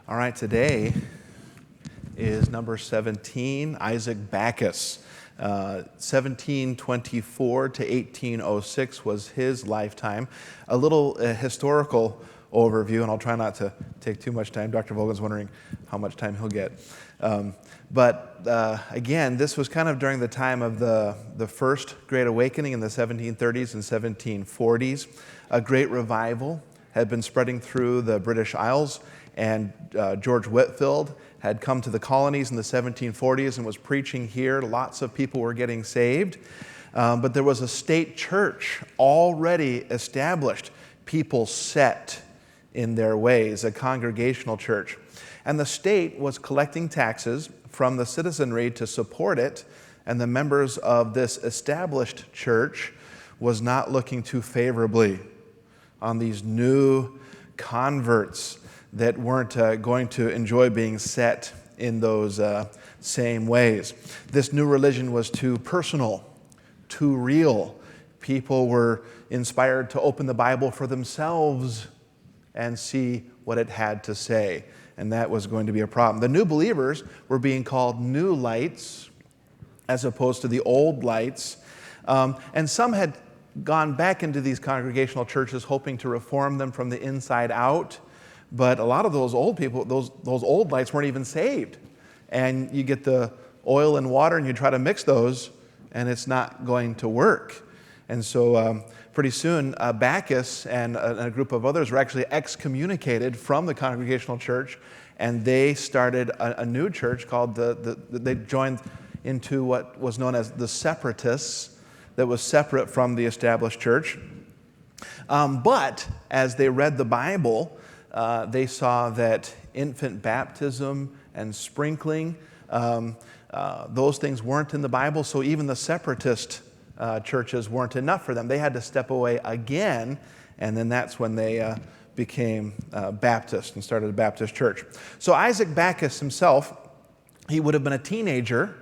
All right, today is number 17, Isaac Backus. 1724 to 1806 was his lifetime. A little historical overview, and I'll try not to take too much time. Dr. Vogel's wondering how much time he'll get. Again, this was kind of during the time of the First Great Awakening in the 1730s and 1740s. A great revival had been spreading through the British Isles, and George Whitefield had come to the colonies in the 1740s and was preaching here. Lots of people were getting saved. But there was a state church already established, people set in their ways, a congregational church. And the state was collecting taxes from the citizenry to support it, and the members of this established church was not looking too favorably on these new converts that weren't going to enjoy being set in those same ways. This new religion was too personal, too real. People were inspired to open the Bible for themselves and see what it had to say, and that was going to be a problem. The new believers were being called new lights as opposed to the old lights, and some had gone back into these congregational churches hoping to reform them from the inside out. But a lot of those old people, those old lights weren't even saved. And you get the oil and water and you try to mix those and it's not going to work. And so pretty soon Backus and a group of others were actually excommunicated from the congregational church, and they started a new church called they joined into what was known as the Separatists, that was separate from the established church. But as they read the Bible, they saw that infant baptism and sprinkling, those things weren't in the Bible, so even the separatist churches weren't enough for them. They had to step away again, and then that's when they became Baptist and started a Baptist church. So Isaac Backus himself, he would have been a teenager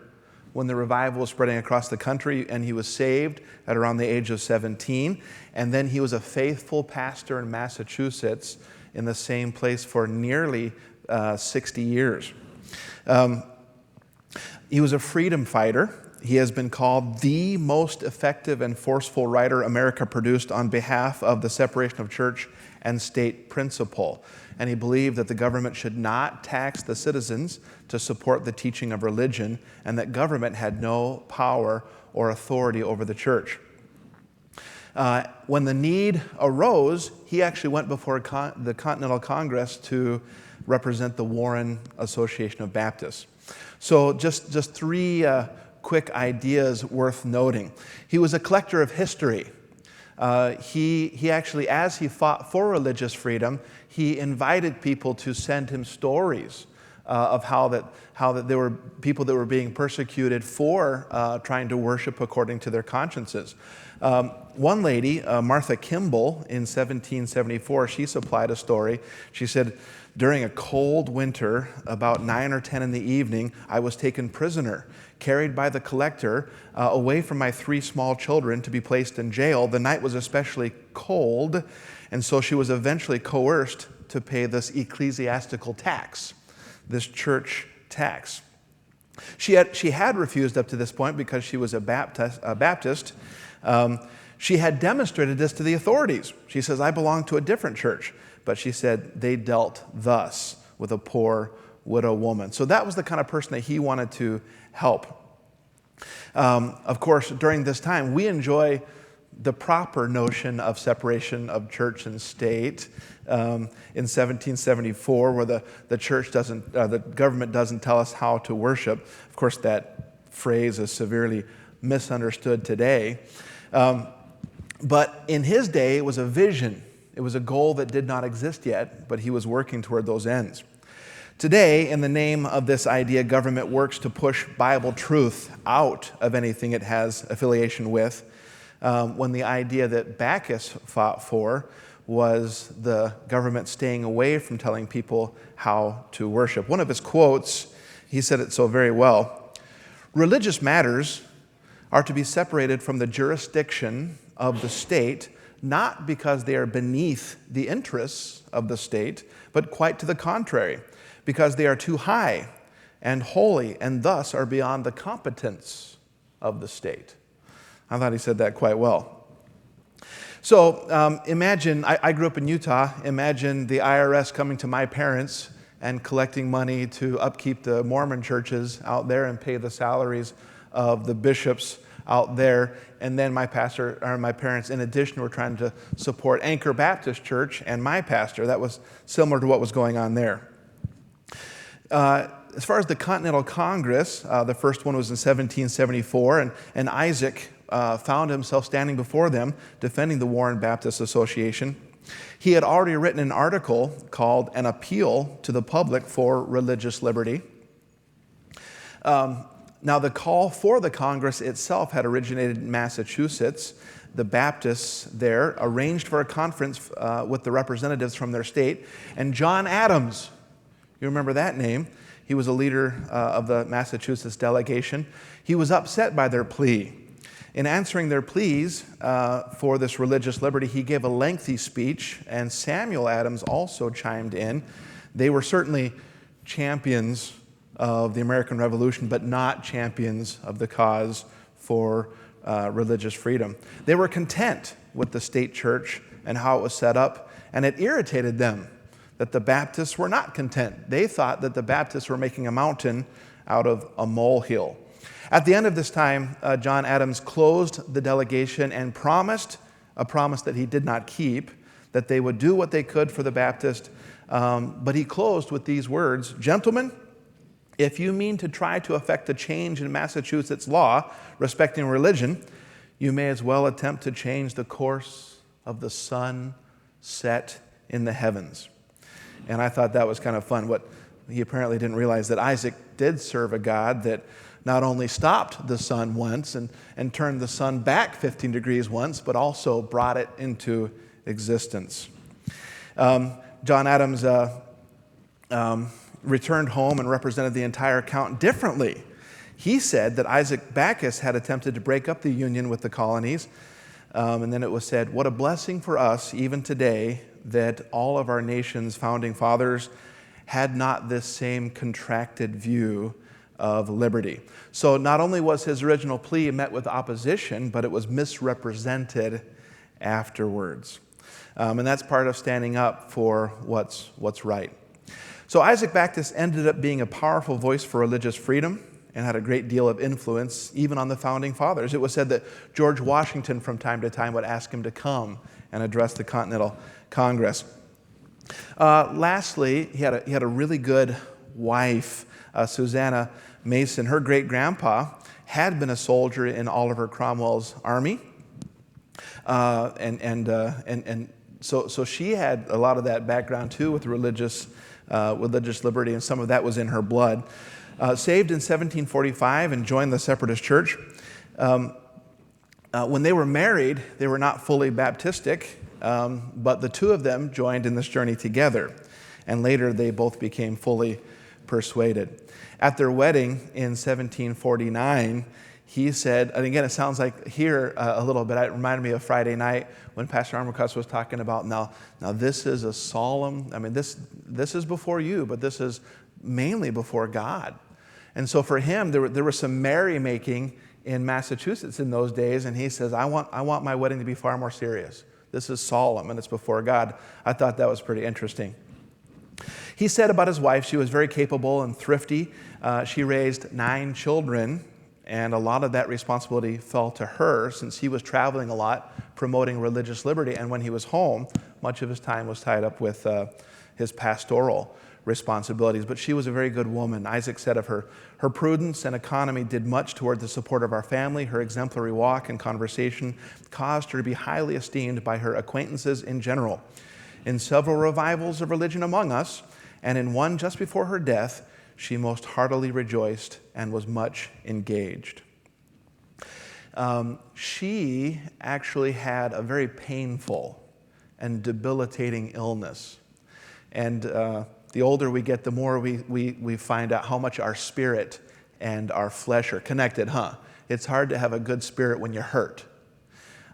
when the revival was spreading across the country, and he was saved at around the age of 17, and then he was a faithful pastor in Massachusetts in the same place for nearly 60 years. He was a freedom fighter. He has been called the most effective and forceful writer America produced on behalf of the separation of church and state principle. And he believed that the government should not tax the citizens to support the teaching of religion, and that government had no power or authority over the church. When the need arose, he actually went before the Continental Congress to represent the Warren Association of Baptists. So just three quick ideas worth noting. He was a collector of history. He actually, as he fought for religious freedom, he invited people to send him stories of how that there were people that were being persecuted for trying to worship according to their consciences. One lady, Martha Kimball, in 1774, she supplied a story. She said, "During a cold winter, about 9 or 10 in the evening, I was taken prisoner, carried by the collector away from my 3 small children to be placed in jail. The night was especially cold, and so she was eventually coerced to pay this ecclesiastical tax, this church tax." She had refused up to this point because she was a Baptist. She had demonstrated this to the authorities. She says, "I belong to a different church." But she said, "They dealt thus with a poor widow woman." So that was the kind of person that he wanted to help. Of course, during this time, we enjoy the proper notion of separation of church and state. In 1774, where the church doesn't, the government doesn't tell us how to worship. Of course, that phrase is severely misunderstood today. But in his day, it was a vision. It was a goal that did not exist yet, but he was working toward those ends. Today, in the name of this idea, government works to push Bible truth out of anything it has affiliation with, when the idea that Backus fought for was the government staying away from telling people how to worship. One of his quotes, he said it so very well: "Religious matters are to be separated from the jurisdiction of the state, not because they are beneath the interests of the state, but quite to the contrary. because they are too high and holy, and thus are beyond the competence of the state. I thought he said that quite well. So imagine, I grew up in Utah, imagine the IRS coming to my parents and collecting money to upkeep the Mormon churches out there and pay the salaries of the bishops out there. And then my parents, in addition, were trying to support Anchor Baptist Church and my pastor. That was similar to what was going on there. As far as the Continental Congress, the first one was in 1774, and Isaac found himself standing before them defending the Warren Baptist Association. He had already written an article called An Appeal to the Public for Religious Liberty. Now, the call for the Congress itself had originated in Massachusetts. The Baptists there arranged for a conference with the representatives from their state. And John Adams, you remember that name? He was a leader of the Massachusetts delegation. He was upset by their plea. In answering their pleas for this religious liberty, he gave a lengthy speech, and Samuel Adams also chimed in. They were certainly champions of the American Revolution, but not champions of the cause for religious freedom. They were content with the state church and how it was set up, and it irritated them that the Baptists were not content. They thought that the Baptists were making a mountain out of a molehill. At the end of this time, John Adams closed the delegation and promised a promise that he did not keep, that they would do what they could for the Baptist. But he closed with these words, "Gentlemen, if you mean to try to effect a change in Massachusetts law respecting religion, you may as well attempt to change the course of the sun set in the heavens." And I thought that was kind of fun. What he apparently didn't realize that Isaac did serve a God that not only stopped the sun once and turned the sun back 15 degrees once, but also brought it into existence. John Adams returned home and represented the entire account differently. He said that Isaac Backus had attempted to break up the union with the colonies, and then it was said, "What a blessing for us, even today, that all of our nation's founding fathers had not this same contracted view of liberty." So not only was his original plea met with opposition, but it was misrepresented afterwards. And that's part of standing up for what's right. So Isaac Backus ended up being a powerful voice for religious freedom and had a great deal of influence even on the founding fathers. It was said that George Washington from time to time would ask him to come and address the Continental Congress. Lastly, he had a really good wife, Susanna Mason. Her great-grandpa had been a soldier in Oliver Cromwell's army, and so she had a lot of that background too with religious liberty, and some of that was in her blood. Saved in 1745 and joined the Separatist Church. When they were married, they were not fully Baptistic, but the two of them joined in this journey together, and later they both became fully persuaded. At their wedding in 1749, he said, and again, it sounds like here a little bit, it reminded me of Friday night when Pastor Armacus was talking about, now this is a solemn, this is before you, but this is mainly before God. And so for him, there was some merrymaking in Massachusetts in those days, and he says, I want my wedding to be far more serious. This is solemn, and it's before God. I thought that was pretty interesting. He said about his wife, she was very capable and thrifty. She raised 9 children, and a lot of that responsibility fell to her since he was traveling a lot, promoting religious liberty, and when he was home, much of his time was tied up with his pastoral responsibilities. But she was a very good woman. Isaac said of her, "Her prudence and economy did much toward the support of our family. Her exemplary walk and conversation caused her to be highly esteemed by her acquaintances in general. In several revivals of religion among us, and in one just before her death, she most heartily rejoiced and was much engaged." She actually had a very painful and debilitating illness. And the older we get, the more we find out how much our spirit and our flesh are connected, huh? It's hard to have a good spirit when you're hurt.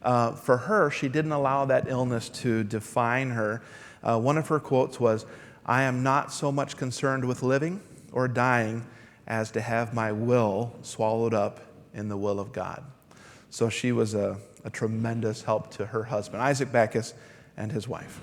For her, she didn't allow that illness to define her. One of her quotes was, I am not so much concerned with living or dying as to have my will swallowed up in the will of God. So she was a tremendous help to her husband, Isaac Backus, and his wife.